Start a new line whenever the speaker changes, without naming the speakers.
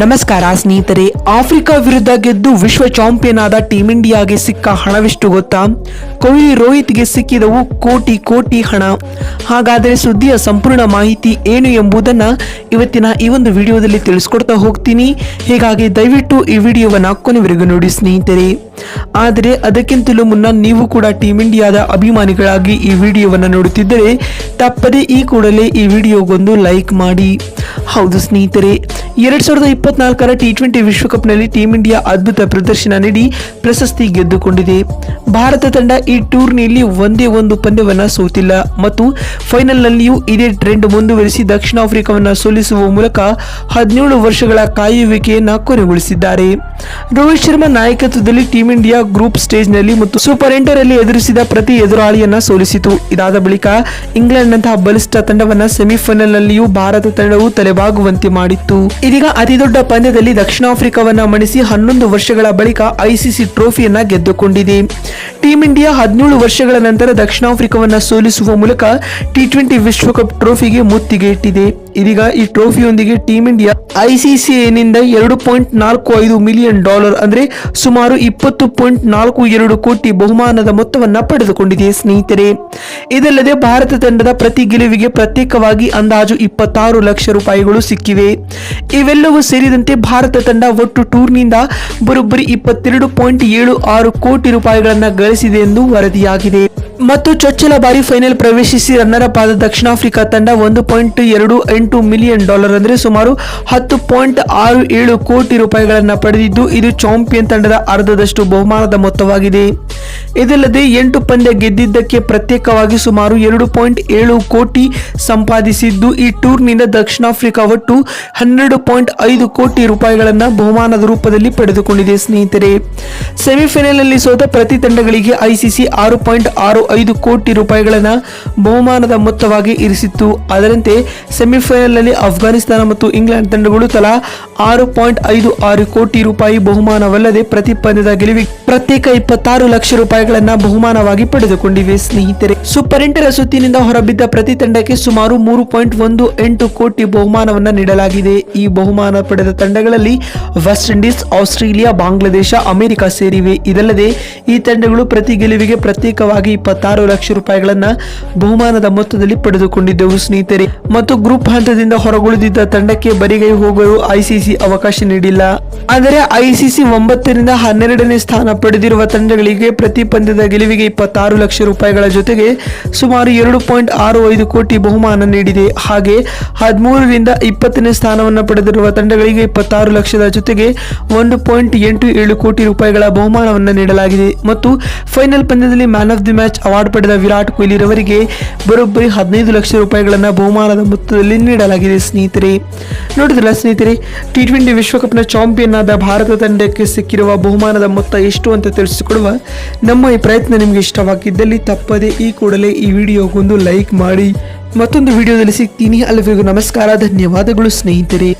ನಮಸ್ಕಾರ ಸ್ನೇಹಿತರೆ. ಆಫ್ರಿಕಾ ವಿರುದ್ಧ ಗೆದ್ದು ವಿಶ್ವ ಚಾಂಪಿಯನ್ ಆದ ಟೀಂ ಇಂಡಿಯಾಗೆ ಸಿಕ್ಕ ಹಣವೆಷ್ಟು ಗೊತ್ತಾ? ಕೊಹ್ಲಿ ರೋಹಿತ್ಗೆ ಸಿಕ್ಕಿದವು ಕೋಟಿ ಹಣ. ಹಾಗಾದರೆ ಸುದ್ದಿಯ ಸಂಪೂರ್ಣ ಮಾಹಿತಿ ಏನು ಎಂಬುದನ್ನು ಇವತ್ತಿನ ಈ ಒಂದು ವಿಡಿಯೋದಲ್ಲಿ ತಿಳಿಸ್ಕೊಡ್ತಾ ಹೋಗ್ತೀನಿ. ಹೀಗಾಗಿ ದಯವಿಟ್ಟು ಈ ವಿಡಿಯೋವನ್ನು ಕೊನೆವರೆಗೂ ನೋಡಿ ಸ್ನೇಹಿತರೆ. ಆದರೆ ಅದಕ್ಕಿಂತಲೂ ಮುನ್ನ ನೀವು ಕೂಡ ಟೀಂ ಇಂಡಿಯಾದ ಅಭಿಮಾನಿಗಳಾಗಿ ಈ ವಿಡಿಯೋವನ್ನು ನೋಡುತ್ತಿದ್ದರೆ ತಪ್ಪದೇ ಈ ಕೂಡಲೇ ಈ ವಿಡಿಯೋಗೊಂದು ಲೈಕ್ ಮಾಡಿ. ಹೌದು ಸ್ನೇಹಿತರೆ, 2024ರ T20 ವಿಶ್ವಕಪ್ನಲ್ಲಿ ಟೀಂ ಇಂಡಿಯಾ ಅದ್ಭುತ ಪ್ರದರ್ಶನ ನೀಡಿ ಪ್ರಶಸ್ತಿ ಗೆದ್ದುಕೊಂಡಿದೆ. ಭಾರತ ತಂಡ ಈ ಟೂರ್ನಿಯಲ್ಲಿ ಒಂದೇ ಒಂದು ಪಂದ್ಯವನ್ನ ಸೋತಿಲ್ಲ ಮತ್ತು ಫೈನಲ್ನಲ್ಲಿಯೂ ಇದೇ ಟ್ರೆಂಡ್ ಮುಂದುವರಿಸಿ ದಕ್ಷಿಣ ಆಫ್ರಿಕಾವನ್ನು ಸೋಲಿಸುವ ಮೂಲಕ 17 ವರ್ಷಗಳ ಕಾಯುವಿಕೆಯನ್ನು ಕೊನೆಗೊಳಿಸಿದ್ದಾರೆ. ರೋಹಿತ್ ಶರ್ಮಾ ನಾಯಕತ್ವದಲ್ಲಿ ಟೀಂ ಇಂಡಿಯಾ ಗ್ರೂಪ್ ಸ್ಟೇಜ್ನಲ್ಲಿ ಮತ್ತು ಸೂಪರ್ 8 ರಲ್ಲಿ ಎದುರಿಸಿದ ಪ್ರತಿ ಎದುರಾಳಿಯನ್ನ ಸೋಲಿಸಿತು. ಇದಾದ ಬಳಿಕ ಇಂಗ್ಲೆಂಡ್ನಂತಹ ಬಲಿಷ್ಠ ತಂಡವನ್ನ ಸೆಮಿಫೈನಲ್ನಲ್ಲಿಯೂ ಭಾರತ ತಂಡವು ತಲೆಬಾಗುವಂತೆ ಮಾಡಿತ್ತು. ಇದೀಗ ಅತಿದೊಡ್ಡ ಪಂದ್ಯದಲ್ಲಿ ದಕ್ಷಿಣ ಆಫ್ರಿಕಾವನ್ನ ಮಣಿಸಿ 11 ವರ್ಷಗಳ ಬಳಿಕ ಐಸಿಸಿ ಟ್ರೋಫಿಯನ್ನ ಗೆದ್ದುಕೊಂಡಿದೆ. ಟೀಂ ಇಂಡಿಯಾ 17 ವರ್ಷಗಳ ನಂತರ ದಕ್ಷಿಣ ಆಫ್ರಿಕಾವನ್ನ ಸೋಲಿಸುವ ಮೂಲಕ T20 ವಿಶ್ವಕಪ್ ಟ್ರೋಫಿಗೆ ಮುತ್ತಿಗೆ ಇಟ್ಟಿದೆ. ಇದೀಗ ಈ ಟ್ರೋಫಿಯೊಂದಿಗೆ ಟೀಂ ಇಂಡಿಯಾ ಐಸಿಸಿನಿಂದ $2.45 ಮಿಲಿಯನ್ ಅಂದ್ರೆ ಸುಮಾರು 20.42 ಕೋಟಿ ಬಹುಮಾನದ ಮೊತ್ತವನ್ನ ಪಡೆದುಕೊಂಡಿದೆ ಸ್ನೇಹಿತರೆ. ಇದಲ್ಲದೆ ಭಾರತ ತಂಡದ ಪ್ರತಿ ಗೆಲುವಿಗೆ ಪ್ರತ್ಯೇಕವಾಗಿ ಅಂದಾಜು 26 ಲಕ್ಷ ರೂಪಾಯಿಗಳು ಸಿಕ್ಕಿವೆ. ಇವೆಲ್ಲವೂ ಸೇರಿದಂತೆ ಭಾರತ ತಂಡ ಒಟ್ಟು ಟೂರ್ನಿಯಿಂದ ಬರೋಬ್ಬರಿ 22.76 ಕೋಟಿ ರೂಪಾಯಿಗಳನ್ನ ಗಳಿಸಿದೆ ಎಂದು ವರದಿಯಾಗಿದೆ. ಮತ್ತು ಚೊಚ್ಚಲ ಬಾರಿ ಫೈನಲ್ ಪ್ರವೇಶಿಸಿ ರನ್ನರ್ ಅಪ್ ಆದ ದಕ್ಷಿಣ ಆಫ್ರಿಕಾ ತಂಡ $1.28 ಮಿಲಿಯನ್ ಅಂದ್ರೆ ಸುಮಾರು 10.67 ಕೋಟಿ ರೂಪಾಯಿಗಳನ್ನ ಪಡೆದಿದ್ದು ಇದು ಚಾಂಪಿಯನ್ ತಂಡದ ಅರ್ಧದಷ್ಟು ಬಹುಮಾನದ ಮೊತ್ತವಾಗಿದೆ. ಇದಲ್ಲದೆ 8 ಪಂದ್ಯ ಗೆದ್ದಿದ್ದಕ್ಕೆ ಪ್ರತ್ಯೇಕವಾಗಿ ಸುಮಾರು 2.7 ಕೋಟಿ ಸಂಪಾದಿಸಿದ್ದು ಈ ಟೂರ್ನಿಯಿಂದ ದಕ್ಷಿಣ ಆಫ್ರಿಕಾ ಒಟ್ಟು 12.5 ಕೋಟಿ ರೂಪಾಯಿಗಳನ್ನ ಬಹುಮಾನದ ರೂಪದಲ್ಲಿ ಪಡೆದುಕೊಂಡಿದೆ ಸ್ನೇಹಿತರೆ. ಸೆಮಿಫೈನಲ್ನಲ್ಲಿ ಸೋತ ಪ್ರತಿ ತಂಡಗಳಿಗೆ ಐಸಿಸಿ 6.65 ಕೋಟಿ ರೂಪಾಯಿಗಳನ್ನ ಬಹುಮಾನದ ಮೊತ್ತವಾಗಿ ಇರಿಸಿತ್ತು. ಅದರಂತೆ ಸೆಮಿಫೈನಲ್ನಲ್ಲಿ ಅಫ್ಘಾನಿಸ್ತಾನ ಮತ್ತು ಇಂಗ್ಲೆಂಡ್ ತಂಡಗಳು ತಲಾ 6.56 ಕೋಟಿ ರೂಪಾಯಿ ಬಹುಮಾನವಲ್ಲದೆ ಪ್ರತಿ ಪಂದ್ಯದ ಗೆಲುವಿಗೆ ಪ್ರತ್ಯೇಕ 26 ಲಕ್ಷ ರೂಪಾಯಿಗಳನ್ನ ಬಹುಮಾನವಾಗಿ ಪಡೆದುಕೊಂಡಿವೆ ಸ್ನೇಹಿತರೆ. ಸೂಪರ್ 8 ರ ಸುತ್ತಿನಿಂದ ಹೊರಬಿದ್ದ ಪ್ರತಿ ತಂಡಕ್ಕೆ ಸುಮಾರು 3.18 ಕೋಟಿ ಬಹುಮಾನವನ್ನ ನೀಡಲಾಗಿದೆ. ಈ ಬಹುಮಾನ ಪಡೆದ ತಂಡಗಳಲ್ಲಿ West Indies, Australia, Bangladesh, America ಸೇರಿವೆ. ಇದಲ್ಲದೆ ಈ ತಂಡಗಳು ಪ್ರತಿ ಗೆಲುವಿಗೆ ಪ್ರತ್ಯೇಕವಾಗಿ 26 ಲಕ್ಷ ರೂಪಾಯಿಗಳನ್ನ ಬಹುಮಾನದ ಮೊತ್ತದಲ್ಲಿ ಪಡೆದುಕೊಂಡಿದ್ದವು ಸ್ನೇಹಿತರೆ. ಮತ್ತು ಗ್ರೂಪ್ ಹಂತದಿಂದ ಹೊರಗುಳಿದಿದ್ದ ತಂಡಕ್ಕೆ ಬರಿಗೈ ಹೋಗಲು ಐಸಿಸಿ ಅವಕಾಶ ನೀಡಿಲ್ಲ. ಆದರೆ ಐಸಿಸಿ 9ರಿಂದ 12ನೇ ಸ್ಥಾನ ಪಡೆದಿರುವ ತಂಡಗಳಿಗೆ ಪ್ರತಿ ಪಂದ್ಯದ ಗೆಲುವಿಗೆ 26 ಲಕ್ಷ ರೂಪಾಯಿಗಳ ಜೊತೆಗೆ ಸುಮಾರು 2.65 ಕೋಟಿ ಬಹುಮಾನ ನೀಡಿದೆ. ಹಾಗೆ 13ರಿಂದ 20ನೇ ಸ್ಥಾನವನ್ನು ಪಡೆದಿರುವ ತಂಡಗಳಿಗೆ 26 ಲಕ್ಷದ ಜೊತೆಗೆ 1.87 ಕೋಟಿ ರೂಪಾಯಿಗಳ ಬಹುಮಾನವನ್ನು ನೀಡಲಾಗಿದೆ. ಮತ್ತು ಫೈನಲ್ ಪಂದ್ಯದಲ್ಲಿ man of the match award ಪಡೆದ ವಿರಾಟ್ ಕೊಹ್ಲಿ ರವರಿಗೆ ಬರೋಬ್ಬರಿ 15 ಲಕ್ಷ ರೂಪಾಯಿಗಳನ್ನ ಬಹುಮಾನದ ಮೊತ್ತದಲ್ಲಿ ನೀಡಲಾಗಿದೆ ಸ್ನೇಹಿತರೆ. ನೋಡಿದ್ರಲ್ಲ ಸ್ನೇಹಿತರೆ, T20 ವಿಶ್ವಕಪ್ನ ಚಾಂಪಿಯನ್ ಆದ ಭಾರತ ತಂಡಕ್ಕೆ ಸಿಕ್ಕಿರುವ ಬಹುಮಾನದ ಮೊತ್ತ ಎಷ್ಟು ಅಂತ ತಿಳಿಸಿಕೊಡುವ ನಮ್ಮ ಈ ಪ್ರಯತ್ನ ನಿಮಗೆ ಇಷ್ಟವಾಗಿದ್ದಲ್ಲಿ ತಪ್ಪದೆ ಈ ಕೂಡಲೇ ಈ ವಿಡಿಯೋಗೊಂದು ಲೈಕ್ ಮಾಡಿ. ಮತ್ತೊಂದು ವಿಡಿಯೋದಲ್ಲಿ ಸಿಗ್ತೀನಿ. ಅಲ್ಲಿವರೆಗೂ ನಮಸ್ಕಾರ, ಧನ್ಯವಾದಗಳು ಸ್ನೇಹಿತರೆ.